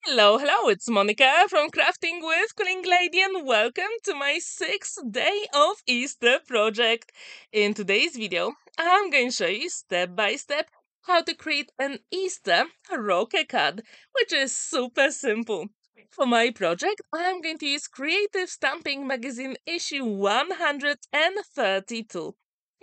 Hello, it's Monica from Crafting with Quilling Lady, and welcome to my 6th day of Easter project. In today's video, I'm going to show you step by step how to create an Easter rocker card, which is super simple. For my project, I'm going to use Creative Stamping Magazine issue 132.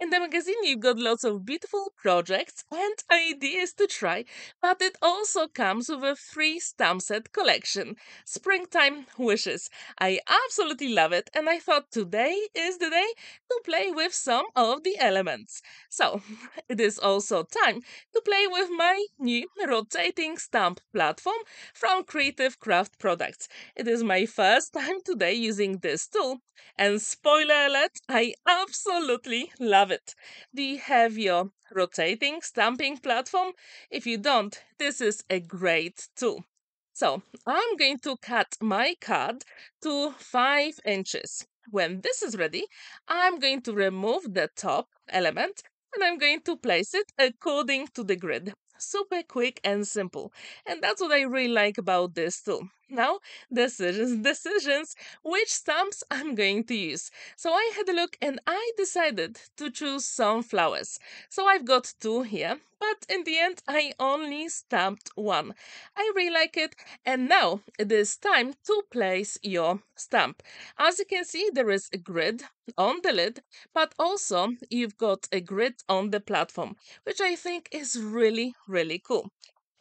In the magazine, you've got lots of beautiful projects and ideas to try, but it also comes with a free stamp set collection, Springtime Wishes. I absolutely love it, and I thought today is the day to play with some of the elements. So, it is also time to play with my new rotating stamp platform from Creative Craft Products. It is my first time today using this tool, and spoiler alert, I absolutely love it. Do you have your rotating stamping platform? If you don't, this is a great tool. So I'm going to cut my card to 5 inches. When this is ready, I'm going to remove the top element and I'm going to place it according to the grid. Super quick and simple. And that's what I really like about this tool. Now, decisions, which stamps I'm going to use. So I had a look and I decided to choose some flowers. So I've got two here, but in the end I only stamped one. I really like it, and now it is time to place your stamp. As you can see, there is a grid on the lid, but also you've got a grid on the platform, which I think is really cool.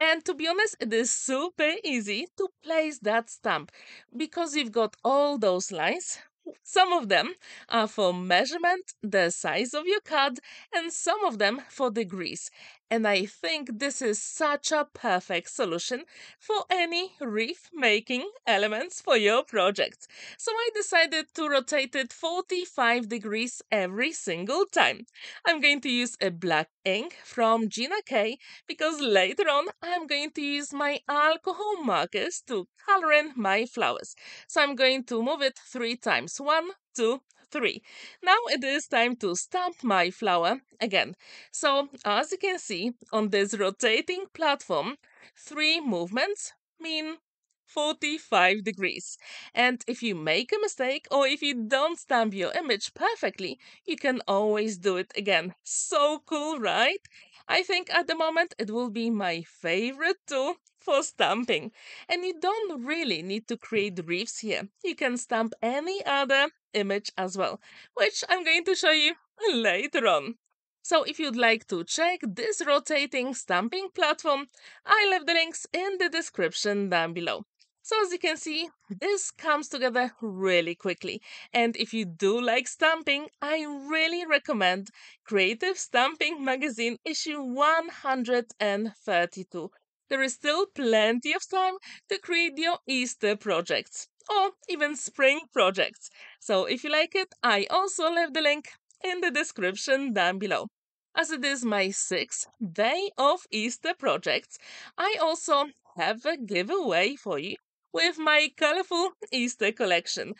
And to be honest, it is super easy to place that stamp because you've got all those lines. Some of them are for measurement, the size of your card, and some of them for degrees. And I think this is such a perfect solution for any wreath making elements for your project. So I decided to rotate it 45 degrees every single time. I'm going to use a black ink from Gina K because later on I'm going to use my alcohol markers to color in my flowers. So I'm going to move it 3 times. 1, 2, 3. Now it is time to stamp my flower again. So as you can see on this rotating platform, 3 movements mean 45 degrees. And if you make a mistake or if you don't stamp your image perfectly, you can always do it again. So cool, right? I think at the moment it will be my favorite tool for stamping. And you don't really need to create wreaths here. You can stamp any other image as well, which I'm going to show you later on. So if you'd like to check this rotating stamping platform, I left the links in the description down below. So as you can see, this comes together really quickly. And if you do like stamping, I really recommend Creative Stamping Magazine issue 132. There is still plenty of time to create your Easter projects or even spring projects. So if you like it, I also left the link in the description down below. As it is my 6th day of Easter projects, I also have a giveaway for you with my colorful Easter collection.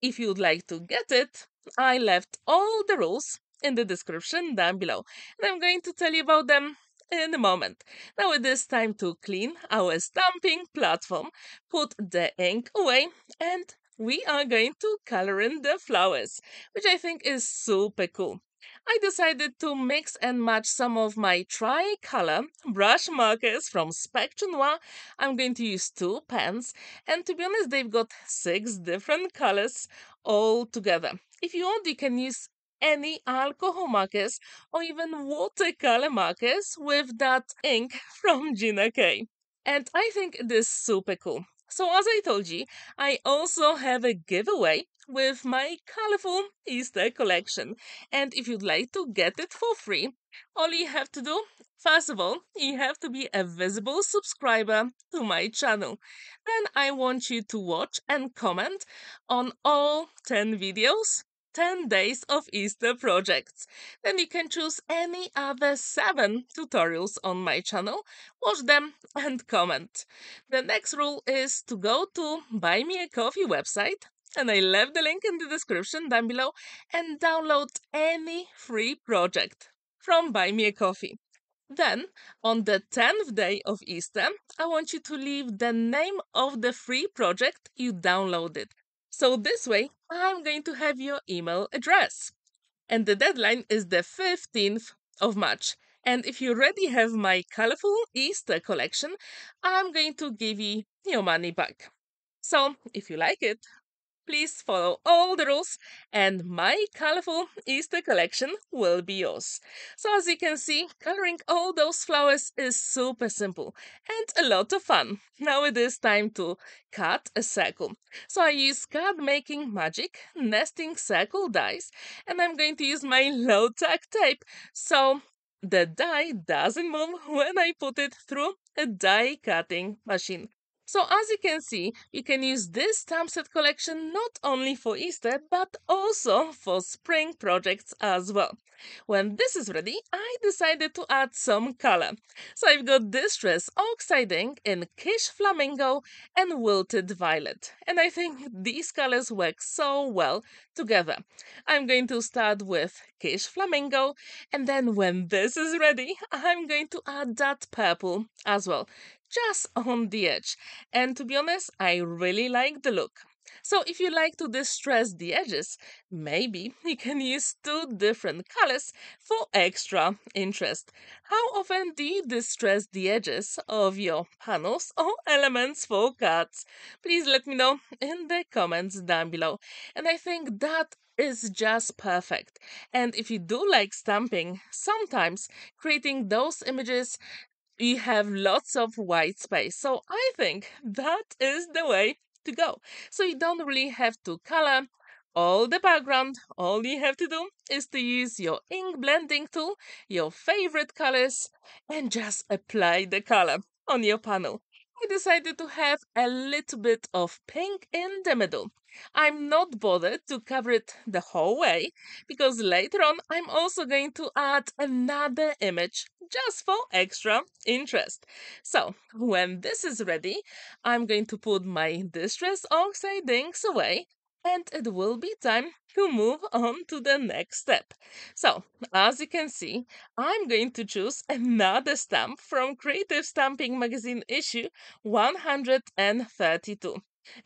If you'd like to get it, I left all the rules in the description down below, and I'm going to tell you about them in a moment. Now it is time to clean our stamping platform, put the ink away, and we are going to color in the flowers, which I think is super cool. I decided to mix and match some of my tricolor brush markers from Spectrum Noir. I'm going to use 2 pens, and to be honest, they've got 6 different colors all together. If you want, you can use any alcohol markers or even watercolor markers with that ink from Gina K. And I think it is super cool. So as I told you, I also have a giveaway with my colorful Easter collection. And if you'd like to get it for free, all you have to do, first of all, you have to be a visible subscriber to my channel. Then I want you to watch and comment on all 10 videos, 10 days of Easter projects. Then you can choose any other 7 tutorials on my channel, watch them and comment. The next rule is to go to Buy Me a Coffee website, and I left the link in the description down below, and download any free project from Buy Me a Coffee. Then, on the 10th day of Easter, I want you to leave the name of the free project you downloaded. So this way, I'm going to have your email address. And the deadline is the 15th of March. And if you already have my colorful Easter collection, I'm going to give you your money back. So, if you like it, please follow all the rules, and my colorful Easter collection will be yours. So, as you can see, coloring all those flowers is super simple and a lot of fun. Now it is time to cut a circle. So, I use card making magic nesting circle dies, and I'm going to use my low tack tape. So, the die doesn't move when I put it through a die cutting machine. So as you can see, you can use this stamp set collection not only for Easter, but also for spring projects as well. When this is ready, I decided to add some color. So I've got this dress Oxide ink in Kitsch Flamingo and Wilted Violet. And I think these colors work so well together. I'm going to start with Kitsch Flamingo, and then when this is ready, I'm going to add that purple as well, just on the edge. And to be honest, I really like the look. So if you like to distress the edges, maybe you can use two different colors for extra interest. How often do you distress the edges of your panels or elements for cards? Please let me know in the comments down below. And I think that is just perfect. And if you do like stamping, sometimes creating those images we have lots of white space. So I think that is the way to go. So you don't really have to color all the background. All you have to do is to use your ink blending tool, your favorite colors, and just apply the color on your panel. I decided to have a little bit of pink in the middle. I'm not bothered to cover it the whole way because later on I'm also going to add another image just for extra interest. So when this is ready, I'm going to put my Distress Oxide inks away and it will be time to move on to the next step. So, as you can see, I'm going to choose another stamp from Creative Stamping Magazine issue 132.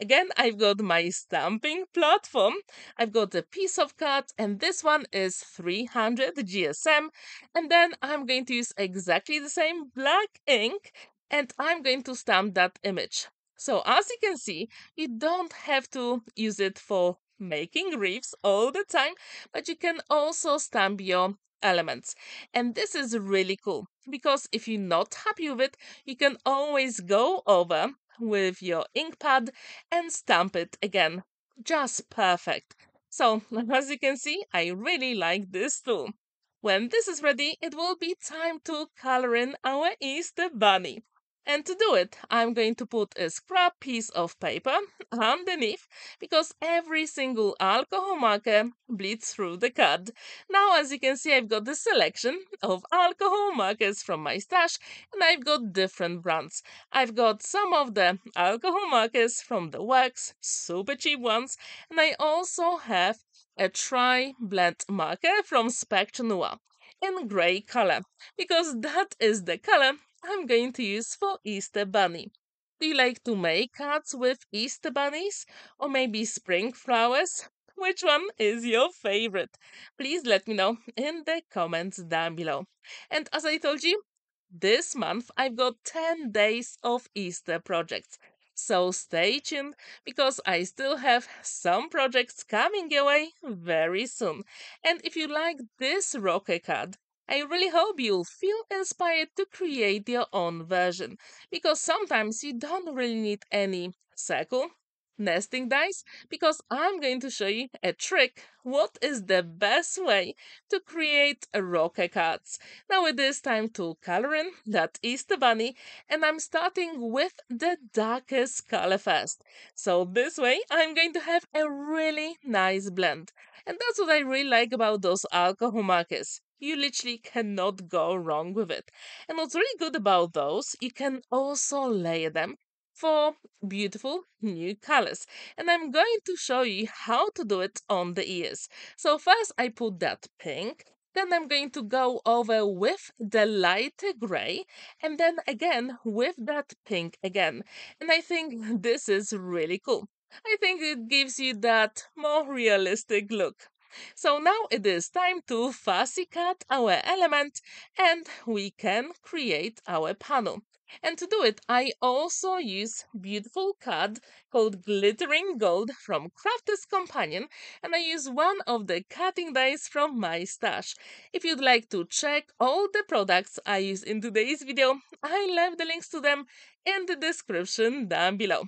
Again, I've got my stamping platform. I've got a piece of card, and this one is 300 GSM. And then I'm going to use exactly the same black ink, and I'm going to stamp that image. So, as you can see, you don't have to use it for making reefs all the time, but you can also stamp your elements. And this is really cool because if you're not happy with it, you can always go over with your ink pad and stamp it again. Just perfect. So, as you can see, I really like this tool. When this is ready, it will be time to color in our Easter bunny. And to do it, I'm going to put a scrap piece of paper underneath because every single alcohol marker bleeds through the card. Now, as you can see, I've got the selection of alcohol markers from my stash and I've got different brands. I've got some of the alcohol markers from the Works, super cheap ones, and I also have a tri-blend marker from Spectre Noir in grey color because that is the color I'm going to use for Easter Bunny. Do you like to make cards with Easter bunnies or maybe spring flowers? Which one is your favorite? Please let me know in the comments down below. And as I told you, this month I've got 10 days of Easter projects. So stay tuned because I still have some projects coming your way very soon. And if you like this rocker card, I really hope you'll feel inspired to create your own version because sometimes you don't really need any circle nesting dice because I'm going to show you a trick what is the best way to create a rocker cards. Now it is time to color in that Easter bunny and I'm starting with the darkest color first. So this way I'm going to have a really nice blend. And that's what I really like about those alcohol markers. You literally cannot go wrong with it. And what's really good about those, you can also layer them for beautiful new colors. And I'm going to show you how to do it on the ears. So first I put that pink, Then I'm going to go over with the light gray and then again with that pink again. And I think this is really cool. I think it gives you that more realistic look. So now it is time to fussy cut our element and we can create our panel. And to do it, I also use beautiful card called Glittering Gold from Crafter's Companion, and I use one of the cutting dies from my stash. If you'd like to check all the products I use in today's video, I left the links to them in the description down below.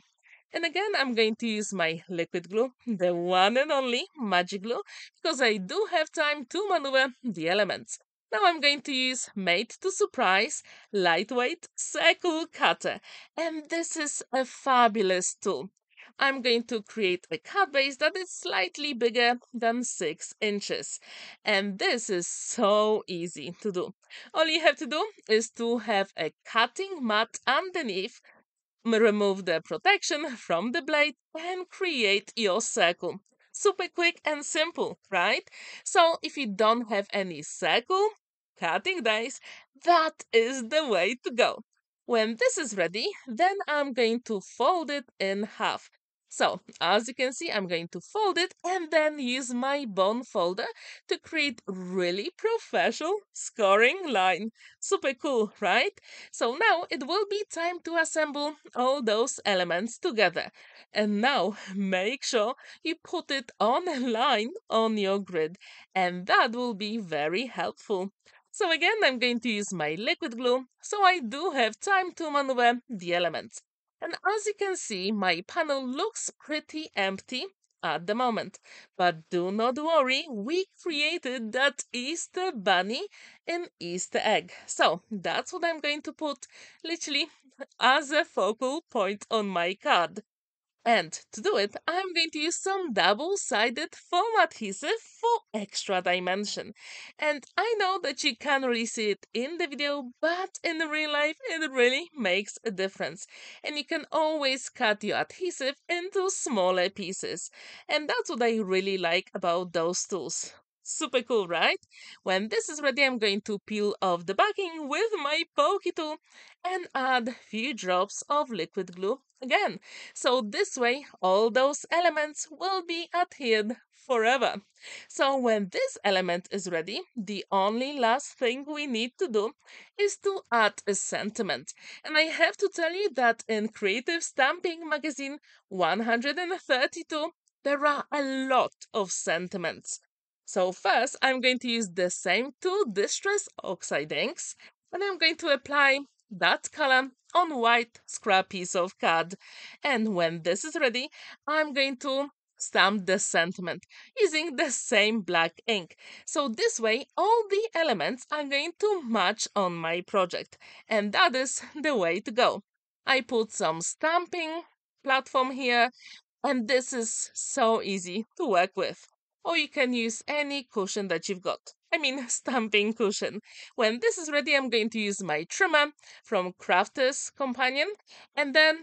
And again, I'm going to use my liquid glue, the one and only magic glue, because I do have time to maneuver the elements. Now I'm going to use Made to Surprise Lightweight Circle Cutter, and this is a fabulous tool. I'm going to create a cut base that is slightly bigger than 6 inches. And this is so easy to do. All you have to do is to have a cutting mat underneath, remove the protection from the blade and create your circle. Super quick and simple, right? So if you don't have any circle cutting dies, that is the way to go. When this is ready, then I'm going to fold it in half. So, as you can see, I'm going to fold it and then use my bone folder to create really professional scoring line. Super cool, right? So now it will be time to assemble all those elements together. And now make sure you put it on a line on your grid, and that will be very helpful. So again, I'm going to use my liquid glue, so I do have time to maneuver the elements. And as you can see, my panel looks pretty empty at the moment. But do not worry, we created that Easter bunny in Easter egg. So that's what I'm going to put literally as a focal point on my card. And to do it, I'm going to use some double-sided foam adhesive for extra dimension. And I know that you can't really see it in the video, but in real life, it really makes a difference. And you can always cut your adhesive into smaller pieces. And that's what I really like about those tools. Super cool, right? When this is ready, I'm going to peel off the backing with my pokey tool and add a few drops of liquid glue again. So this way, all those elements will be adhered forever. So when this element is ready, the only last thing we need to do is to add a sentiment. And I have to tell you that in Creative Stamping Magazine 132, there are a lot of sentiments. So first, I'm going to use the same two Distress Oxide inks, and I'm going to apply that color on white scrap piece of card. And when this is ready, I'm going to stamp the sentiment using the same black ink. So this way, all the elements are going to match on my project. And that is the way to go. I put some stamping platform here, and this is so easy to work with. Or you can use any cushion that you've got. I mean, stamping cushion. When this is ready, I'm going to use my trimmer from Crafter's Companion. And then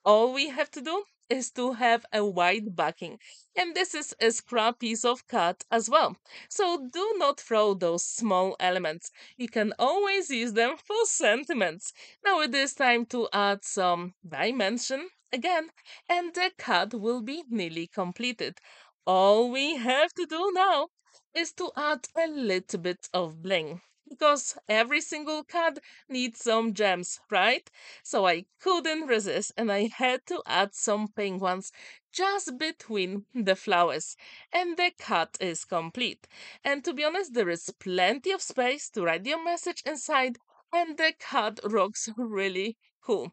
all we have to do is to have a white backing. And this is a scrap piece of card as well. So do not throw those small elements. You can always use them for sentiments. Now it is time to add some dimension again, and the card will be nearly completed. All we have to do now is to add a little bit of bling. Because every single card needs some gems, right? So I couldn't resist and I had to add some pink ones just between the flowers. And the cut is complete. And to be honest, there is plenty of space to write your message inside, and the card looks really cool.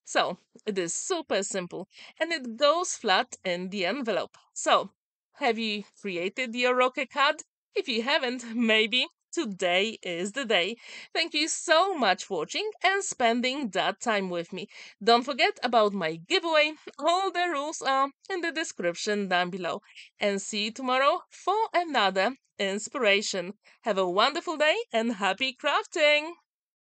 So it is super simple and it goes flat in the envelope. So have you created your rocker card? If you haven't, maybe today is the day. Thank you so much for watching and spending that time with me. Don't forget about my giveaway. All the rules are in the description down below. And see you tomorrow for another inspiration. Have a wonderful day and happy crafting!